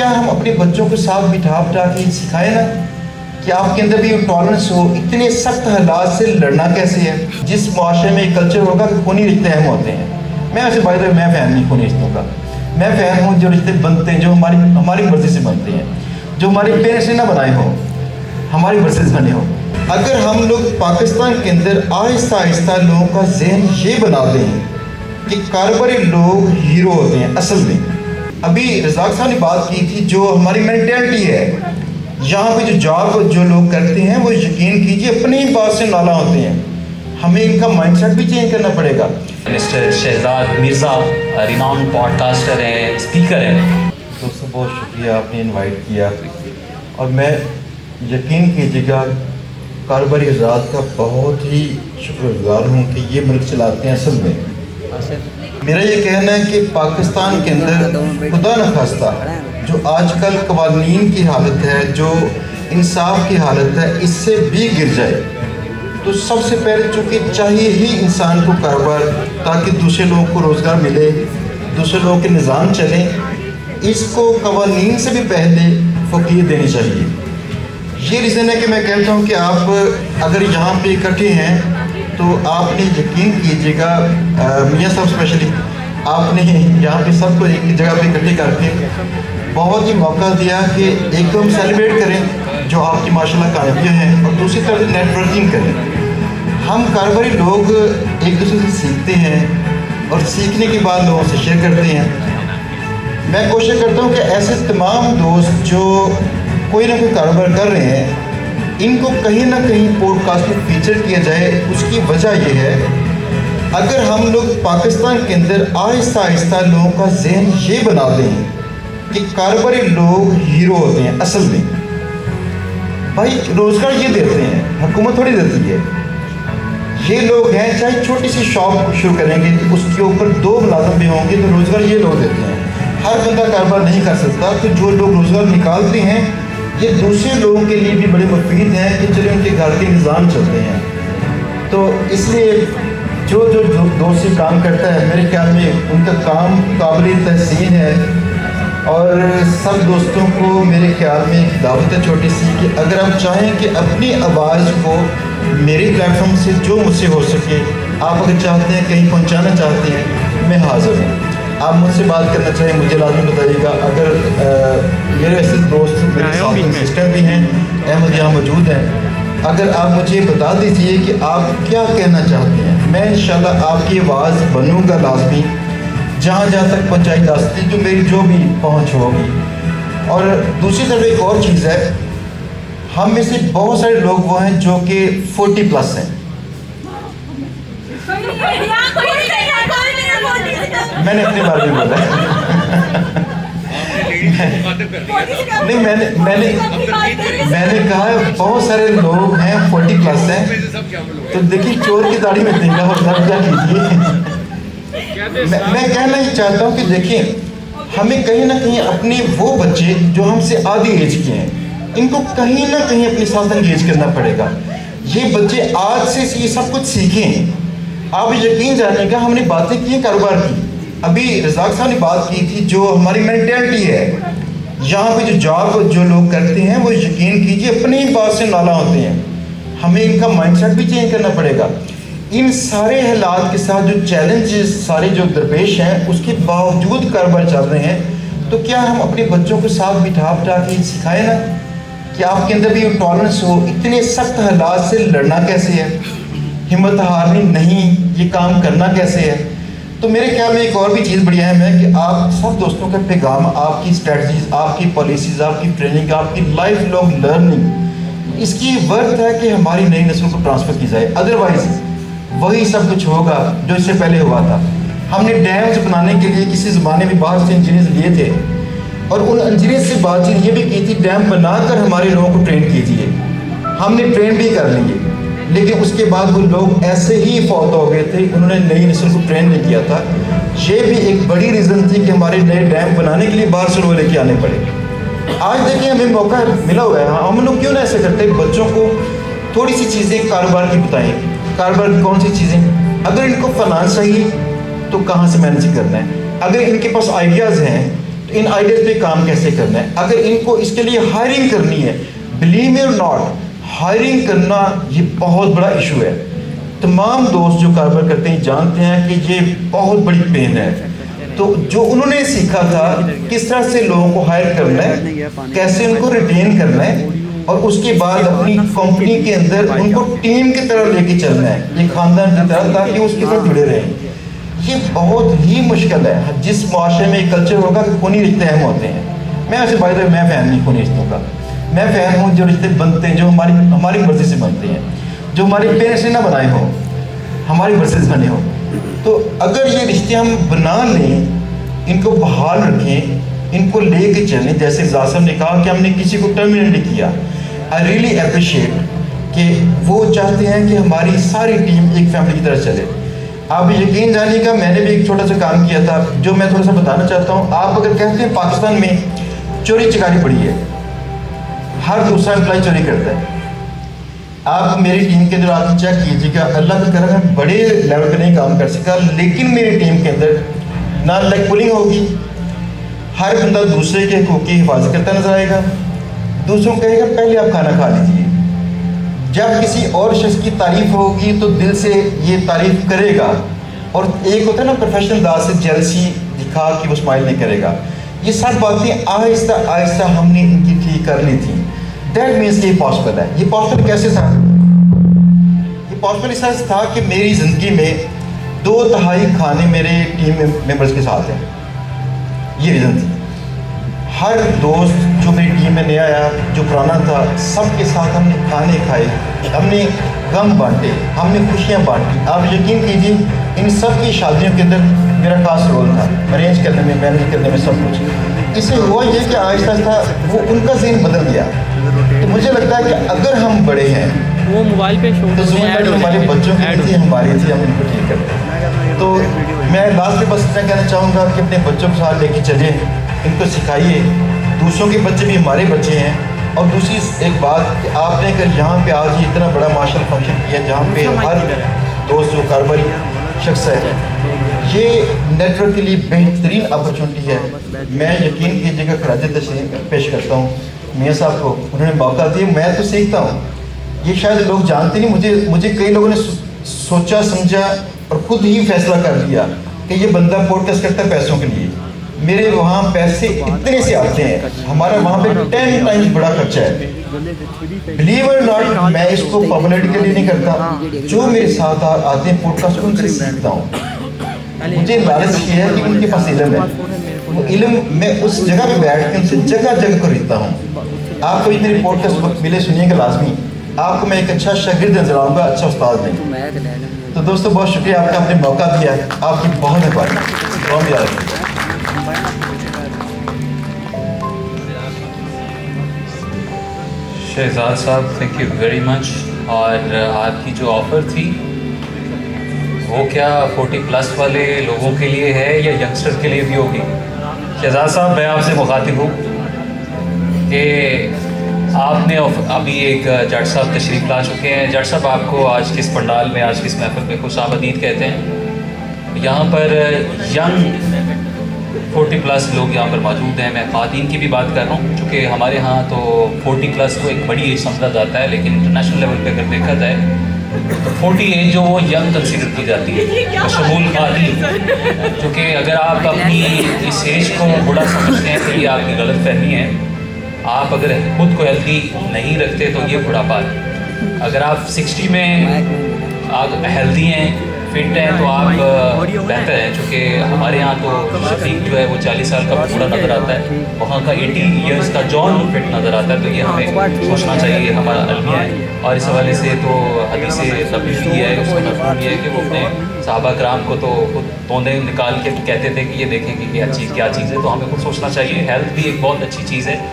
کیا ہم اپنے بچوں کو ساتھ بٹھا کے سکھائیں نا کہ آپ کے اندر بھی ٹالرنس ہو. اتنے سخت حالات سے لڑنا کیسے ہے؟ جس معاشرے میں ایک کلچر ہوگا کہ خونی رشتے اہم ہوتے ہیں. میں ویسے بائی میں فین نہیں خونی رشتوں کا. میں فین ہوں جو رشتے بنتے ہیں جو ہماری مرضی سے بنتے ہیں, جو ہمارے پیرنٹس نے نہ بنائے ہوں, ہماری مرضی سے بنے ہوں. اگر ہم لوگ پاکستان کے اندر آہستہ آہستہ لوگوں کا ذہن یہ بناتے ہیں کہ کاروباری لوگ ہیرو ہوتے ہیں. اصل میں ابھی رزاق صاحب نے بات کی تھی, جو ہماری مینٹلٹی ہے یہاں پہ جو جاب جو لوگ کرتے ہیں وہ یقین کیجیے اپنے ہی بات سے نالا ہوتے ہیں. ہمیں ان کا مائنڈ سیٹ بھی چینج کرنا پڑے گا. Mister Shahzad Mirza renowned podcaster ہیں, اسپیکر ہیں. دوستوں بہت شکریہ آپ نے انوائٹ کیا, اور میں یقین کیجیے گا کاروباری حضرات کا بہت ہی شکر گزار ہوں کہ یہ ملک چلاتے ہیں. اصل میں میرا یہ کہنا ہے کہ پاکستان کے اندر خدا نخواستہ جو آج کل قوانین کی حالت ہے, جو انصاف کی حالت ہے, اس سے بھی گر جائے تو سب سے پہلے چونکہ چاہیے ہی انسان کو کاروبار, تاکہ دوسرے لوگوں کو روزگار ملے, دوسرے لوگوں کے نظام چلیں, اس کو قوانین سے بھی پہلے فوقیت دینی چاہیے. یہ ریزن ہے کہ میں کہتا ہوں کہ آپ اگر یہاں پہ اکٹھے ہیں تو آپ نے یقین کیجیے گا, میاں صاحب اسپیشلی آپ نے یہاں پہ سب کو ایک جگہ پہ اکٹھے کر کے بہت ہی موقع دیا کہ ایک تو ہم سیلیبریٹ کریں جو آپ کی ماشاء اللہ کامیابیاں ہیں, اور دوسری طرف نیٹ ورکنگ کریں. ہم کاروباری لوگ ایک دوسرے سے سیکھتے ہیں اور سیکھنے کے بعد لوگوں سے شیئر کرتے ہیں. میں کوشش کرتا ہوں کہ ایسے تمام دوست جو کوئی نہ کوئی کاروبار کر رہے ہیں, ان کو کہیں نہ کہیں پوڈ کاسٹ میں فیچر کیا جائے. اس کی وجہ یہ ہے, اگر ہم لوگ پاکستان کے اندر آہستہ آہستہ لوگوں کا ذہن یہ بناتے ہیں کہ کاروباری لوگ ہیرو ہوتے ہیں. اصل میں بھائی روزگار یہ دیتے ہیں, حکومت تھوڑی دیتی ہے. یہ لوگ ہیں, چاہے چھوٹی سی شاپ شروع کریں گے اس کے اوپر 2 ملازم بھی ہوں گے تو روزگار یہ لوگ دیتے ہیں. ہر بندہ کاروبار نہیں کر سکتا, تو جو لوگ روزگار نکالتے ہیں یہ دوسرے لوگوں کے لیے بھی بڑے مفید ہیں کہ چلے ان کے گھر کے نظام چلتے ہیں. تو اس لیے جو دوست سے کام کرتا ہے میرے خیال میں ان کا کام قابل تحسین ہے. اور سب دوستوں کو میرے خیال میں ایک دعوت ہے چھوٹی سی کہ اگر ہم چاہیں کہ اپنی آواز کو میرے پلیٹ فارم سے جو مجھ سے ہو سکے, آپ اگر چاہتے ہیں کہیں پہنچانا چاہتے ہیں, میں حاضر ہوں. آپ مجھ سے بات کرنا چاہیں مجھے لازمی بتائیے گا. اگر میرے ایسے دوست میرے ساتھ سسٹر بھی ہیں, احمد یہاں موجود ہیں, اگر آپ مجھے بتا دیجئے کہ آپ کیا کہنا چاہتے ہیں, میں انشاءاللہ آپ کی آواز بنوں گا لازمی, جہاں تک پہنچائی جا سکتی جو میری جو بھی پہنچ ہوگی. اور دوسری طرف ایک اور چیز ہے, ہم میں سے بہت سارے لوگ وہ ہیں جو کہ 40+ ہیں. میں نے اپنے بارے میں بولا نہیں, میں نے کہا بہت سارے لوگ ہیں 40+ ہیں. تو دیکھیے چور کی داڑھی میں دیکھا ہوتا کیا کیجیے. میں کہنا ہی چاہتا ہوں کہ دیکھیں ہمیں کہیں نہ کہیں اپنے وہ بچے جو ہم سے آدھی ایج کے ہیں, ان کو کہیں نہ کہیں اپنے ساتھ انگیج کرنا پڑے گا. یہ بچے آج سے یہ سب کچھ سیکھیں. آپ یقین جانیں گا, ہم نے باتیں کی کاروبار کی. ابھی رزاق صاحب نے بات کی تھی, جو ہماری مینٹلٹی ہے یہاں پہ جو جاب جو لوگ کرتے ہیں وہ یقین کیجیے اپنے ہی بات سے نالا ہوتے ہیں. ہمیں ان کا مائنڈ سیٹ بھی چینج کرنا پڑے گا. ان سارے حالات کے ساتھ جو چیلنجز سارے جو درپیش ہیں, اس کے باوجود کاروبار چل رہے ہیں, تو کیا ہم اپنے بچوں کو ساتھ بٹھا کے سکھائیں نا کہ آپ کے اندر بھی ٹالرنس ہو. اتنے سخت حالات سے لڑنا کیسے ہے, ہمت ہارنی نہیں, یہ کام کرنا کیسے ہے. تو میرے خیال میں ایک اور بھی چیز بڑی اہم ہے کہ آپ سب دوستوں کا پیغام, آپ کی اسٹریٹجیز, آپ کی پالیسیز, آپ کی ٹریننگ, آپ کی لائف لانگ لرننگ, اس کی وقت ہے کہ ہماری نئی نسل کو ٹرانسفر کی جائے. ادروائز وہی سب کچھ ہوگا جو اس سے پہلے ہوا تھا. ہم نے ڈیمز بنانے کے لیے کسی زمانے میں باہر سے انجینئرز لیے تھے, اور ان انجینئرز سے بات چیت یہ بھی کی تھی ڈیم بنا کر ہمارے لوگوں کو ٹرین کیجیے. ہم نے ٹرین بھی کر لیے, لیکن اس کے بعد وہ لوگ ایسے ہی فوت ہو گئے تھے, انہوں نے نئی نسل کو ٹرین نہیں کیا تھا. یہ بھی ایک بڑی ریزن تھی کہ ہمارے نئے ڈیم بنانے کے لیے باہر سے لوگ لے کے آنے پڑے. آج دیکھیں ہمیں موقع ملا ہوا ہے, ہم لوگ کیوں نہ ایسے کرتے, بچوں کو تھوڑی سی چیزیں کاروبار کی بتائیں. کاروبار کی کون سی چیزیں, اگر ان کو فنانس چاہیے تو کہاں سے مینیج کرنا ہے, اگر ان کے پاس آئیڈیاز ہیں تو ان آئیڈیاز پہ کام کیسے کرنا ہے. اگر ان کو اس کے لیے ہائرنگ کرنی ہے, بلیو می اور ناٹ, ہائرنگ کرنا یہ بہت بڑا ایشو ہے. تمام دوست جو کاروبار کرتے ہیں جانتے ہیں کہ یہ بہت بڑی پین ہے. تو جو انہوں نے سیکھا تھا کس طرح سے لوگوں کو ہائر کرنا ہے, کیسے ان کو ریٹین کرنا ہے, اور اس کے بعد اپنی کمپنی کے اندر ان کو ٹیم کی طرح لے کے چلنا ہے, ایک خاندان کی طرح, تاکہ اس کے ساتھ جڑے رہیں. یہ بہت ہی مشکل ہے. جس معاشرے میں ایک کلچر ہوگا کہ خونی رشتے اہم ہوتے ہیں. میں ایسے بائی دا وے میں فین نہیں خونی رشتوں کا. میں فین ہوں جو رشتے بنتے ہیں جو ہماری مرضی سے بنتے ہیں, جو ہمارے پیرنٹس نے نہ بنائے ہوں, ہماری مرضی سے بنے ہوں. تو اگر یہ رشتے ہم بنا لیں, ان کو بحال رکھیں, ان کو لے کے چلیں, جیسے رضا صاحب نے کہا کہ ہم نے کسی کو ٹرمینیٹ نہیں کیا. آئی ریئلی اپریشیٹ کہ وہ چاہتے ہیں کہ ہماری ساری ٹیم ایک فیملی کی طرح چلے. آپ یقین جانیے گا, میں نے بھی ایک چھوٹا سا کام کیا تھا جو میں تھوڑا سا بتانا چاہتا ہوں. آپ اگر کہتے ہیں پاکستان میں چوری چکاری بڑی ہے, ہر دوسرا امپلائی چوری کرتا ہے. آپ میری ٹیم کے اندر آ کے چیک کیجیے گا, اللہ کا کرم ہے بڑے لیول پہ نہیں کام کر سکا, لیکن میری ٹیم کے اندر نہ لیگ پولنگ ہوگی. ہر بندہ دوسرے کے حقوق کی حفاظت کرتا نظر آئے گا. دوسروں کو کہے گا پہلے آپ کھانا کھا لیجیے. جب کسی اور شخص کی تعریف ہوگی تو دل سے یہ تعریف کرے گا. اور ایک ہوتا ہے نا پروفیشنل انداز سے جیلسی دکھا کہ وہ اسمائل نہیں کرے گا. یہ سب باتیں آہستہ آہستہ ہم نے ان کی ٹھیک کر لی تھی. دیٹ مینس یہ پاسبل ہے. یہ پاسبل کیسے تھا؟ یہ پاسبل اس طرح سے تھا کہ میری زندگی میں 2/3 کھانے میرے ٹیم ممبرس کے ساتھ ہیں. یہ ریزن تھی. ہر دوست جو میری ٹیم میں نیا آیا, جو پرانا تھا, سب کے ساتھ ہم نے کھانے کھائے, ہم نے غم بانٹے, ہم نے خوشیاں بانٹی. آپ یقین کیجیے ان سب کی شادیوں کے اندر میرا خاص رول تھا, ارینج کرنے میں, مینیج کرنے میں, سب کچھ. اس سے ہوا یہ کہ آہستہ آہستہ وہ ان کا ذہن بدل گیا. تو مجھے لگتا ہے کہ اگر ہم بڑے ہیں وہ موبائل پہ تو ذمہ داری ہمارے بچوں کی تھی, ہماری تھی, ہم ان کو ٹھیک کرتے. تو میں لاسٹ میں بس اتنا کہنا چاہوں گا کہ اپنے بچوں کے ساتھ لے کے چلیں, ان کو سکھائیے. دوسروں کے بچے بھی ہمارے بچے ہیں. اور دوسری ایک بات کہ آپ نے اگر یہاں پہ آج اتنا بڑا مارشل فنکشن کیا جہاں پہ ہر دوست جو کاروباری شخص ہے, یہ نیٹ ورک کے لیے بہترین اپرچونٹی ہے. میں یقین کیجیے گا خراج تحسین پیش کرتا ہوں میاں صاحب کو, انہوں نے موقع دیا. میں تو سیکھتا ہوں, یہ شاید لوگ جانتے نہیں. مجھے کئی لوگوں نے سوچا سمجھا اور خود ہی فیصلہ کر لیا کہ یہ بندہ پوڈ کاسٹ کرتا ہے پیسوں کے لیے. میرے وہاں پیسے اتنے سے آتے ہیں, ہمارا وہاں پہ 10 ٹائمز بڑا خرچہ ہے. بلیو اور ناٹ, میں اس کو پاپولیرٹی کے لیے نہیں کرتا. جو میرے ساتھ آتے ہیں پوڈ کاسٹ ان سے سیکھتا ہوں. مجھے لالچ یہ ہے کہ ان کے پاس علم ہے. وہ علم میں اس جگہ پہ بیٹھ کے ان سے جگہ جگہ کو رہتا ہوں. آپ کو میری پوڈ کاسٹ وقت ملے سنیے گا لازمی. آپ کو میں ایک اچھا شاگرد نظر آؤں گا, اچھا استاد نہیں. تو دوستو بہت شکریہ آپ کا, آپ نے موقع دیا ہے. آپ کی بہت مہربانی, بہت یاد رکھیے. شہزاد صاحب تھینک یو ویری مچ. اور آپ کی جو آفر تھی وہ کیا 40+ والے لوگوں کے لیے ہے یا ینگسٹر کے لیے بھی ہوگی؟ شہزاد صاحب میں آپ سے مخاطب ہوں کہ آپ نے ابھی ایک جٹ صاحب تشریف لا چکے ہیں. جٹ صاحب آپ کو آج کس پنڈال میں, آج کس محفل میں خوش آمدید کہتے ہیں. یہاں پر ینگ 40+ لوگ یہاں پر موجود ہیں. میں خواتین کی بھی بات کر رہا ہوں چونکہ ہمارے ہاں تو 40+ کو ایک بڑی ایج سمجھا جاتا ہے, لیکن انٹرنیشنل لیول پہ اگر دیکھا جائے تو 40 ایج جو وہ ینگ کنسیڈر کی جاتی ہے, بشمول خواتین. چونکہ اگر آپ اپنی اس ایج کو بڑا سمجھتے ہیں تو یہ آپ کی غلط فہمی ہے. آپ اگر خود کو ہیلدی نہیں رکھتے تو یہ بڑھاپا ہے. اگر آپ 60 میں ہیلدی ہیں, فٹ ہیں تو آپ بہتر ہیں. چونکہ ہمارے یہاں تو شفیق جو ہے وہ 40 سال کا بوڑھا نظر آتا ہے, وہاں کا 80 ایئرس کا جان فٹ نظر آتا ہے. تو یہ ہمیں سوچنا چاہیے, ہمارا المیہ ہے. اور اس حوالے سے تو حدیث نبوی بھی ہے, اس کا مفہوم یہ ہے کہ وہ اپنے صحابہ کرام کو تو خود توندے نکال کے کہتے تھے کہ یہ دیکھیں کہ کیا چیز ہے. تو ہمیں خود سوچنا چاہیے. ہیلتھ بھی ایک بہت اچھی چیز ہے.